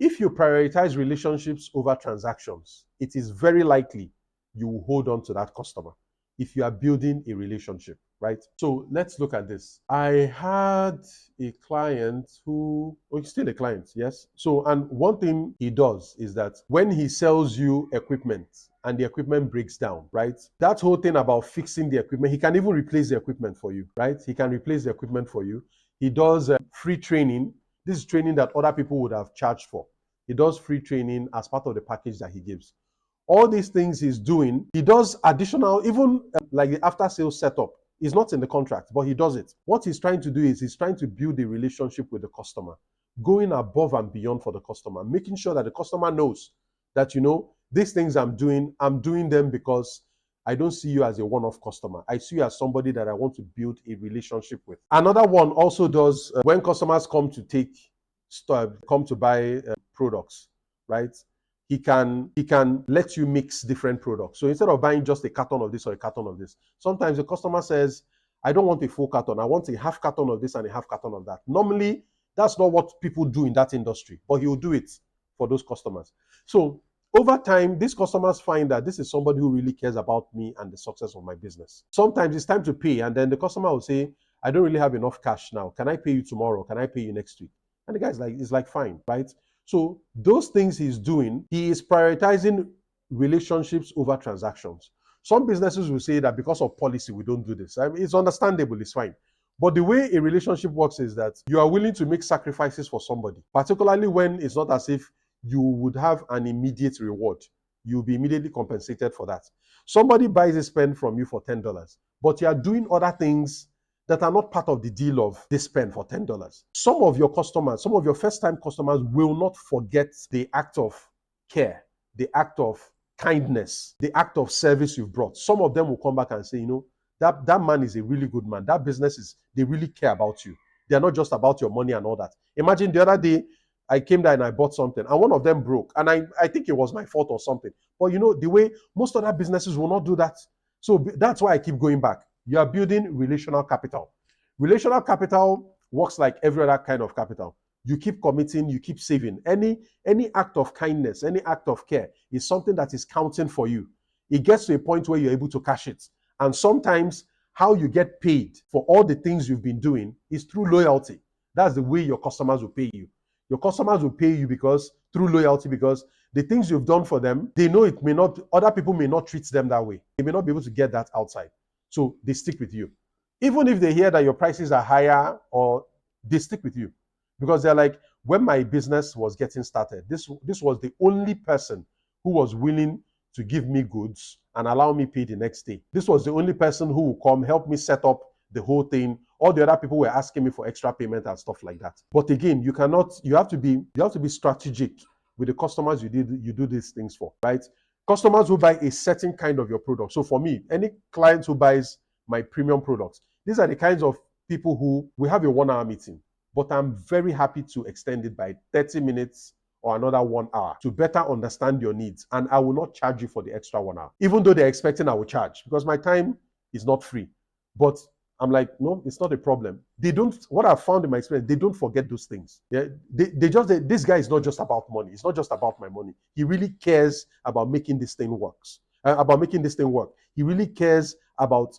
If you prioritize relationships over transactions, it is very likely you will hold on to that customer if you are building a relationship, right? So let's look at this. I had a client who, he's still a client, yes? So, and one thing he does is that when he sells you equipment and the equipment breaks down, right? That whole thing about fixing the equipment, he can even replace the equipment for you, right? He can replace the equipment for you. He does free training. This is training that other people would have charged for. He does free training as part of the package that he gives. All these things he's doing, he does additional, even like the after sales setup. It's not in the contract, but he does it. What he's trying to do is he's trying to build a relationship with the customer, going above and beyond for the customer, making sure that the customer knows that, these things I'm doing them because I don't see you as a one-off customer. I see you as somebody that I want to build a relationship with. Another one also does when customers come to buy products, right? He can let you mix different products. So instead of buying just a carton of this or a carton of this, sometimes the customer says, I don't want a full carton. I want a half carton of this and a half carton of that. Normally, that's not what people do in that industry, but he will do it for those customers. So over time, these customers find that this is somebody who really cares about me and the success of my business. Sometimes it's time to pay, and then the customer will say, I don't really have enough cash now. Can I pay you tomorrow? Can I pay you next week? And the guy's like, fine, right? So those things he's doing, he is prioritizing relationships over transactions. Some businesses will say that because of policy, we don't do this. I mean, it's understandable, it's fine. But the way a relationship works is that you are willing to make sacrifices for somebody, particularly when it's not as if you would have an immediate reward. You'll be immediately compensated for that. Somebody buys a pen from you for $10, but you are doing other things that are not part of the deal of this pen for $10. Some of your customers, some of your first-time customers will not forget the act of care, the act of kindness, the act of service you've brought. Some of them will come back and say, that man is a really good man. That business they really care about you. They're not just about your money and all that. Imagine the other day, I came there and I bought something and one of them broke. And I think it was my fault or something. But the way most other businesses will not do that. So that's why I keep going back. You are building relational capital. Relational capital works like every other kind of capital. You keep committing, you keep saving. Any act of kindness, any act of care is something that is counting for you. It gets to a point where you're able to cash it. And sometimes how you get paid for all the things you've been doing is through loyalty. That's the way your customers will pay you. Your customers will pay you through loyalty, because the things you've done for them, they know other people may not treat them that way. They may not be able to get that outside. So they stick with you. Even if they hear that your prices are higher, or they stick with you. Because they're like, when my business was getting started, this was the only person who was willing to give me goods and allow me pay the next day. This was the only person who would come help me set up the whole thing. All the other people were asking me for extra payment and stuff like that. But again, you have to be strategic with the customers you do these things for, right? Customers who buy a certain kind of your product. So for me, any client who buys my premium products, these are the kinds of people who we have a 1-hour meeting, but I'm very happy to extend it by 30 minutes or another 1 hour to better understand your needs. And I will not charge you for the extra 1 hour, even though they're expecting I will charge, because my time is not free. But I'm like, no, it's not a problem. What I've found in my experience, they don't forget those things. Yeah? This guy is not just about money. It's not just about my money. He really cares about making this thing work. He really cares about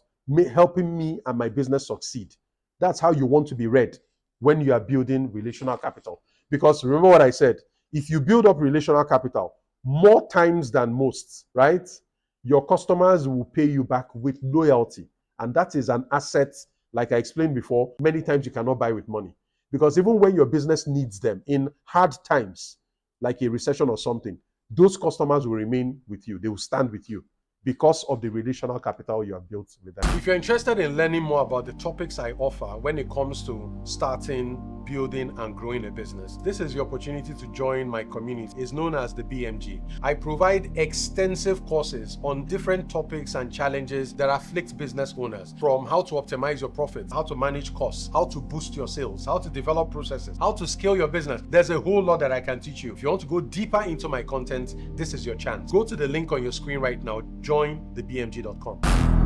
helping me and my business succeed. That's how you want to be read when you are building relational capital. Because remember what I said, if you build up relational capital more times than most, right, your customers will pay you back with loyalty. And that is an asset, like I explained before, many times you cannot buy with money. Because even when your business needs them in hard times, like a recession or something, those customers will remain with you. They will stand with you because of the relational capital you have built with them. If you're interested in learning more about the topics I offer when it comes to starting, building, and growing a business, this is your opportunity to join my community. It's known as the BMG. I provide extensive courses on different topics and challenges that afflict business owners, from how to optimize your profits, how to manage costs, how to boost your sales, how to develop processes, how to scale your business. There's a whole lot that I can teach you. If you want to go deeper into my content, this is your chance. Go to the link on your screen right now. Join thebmg.com.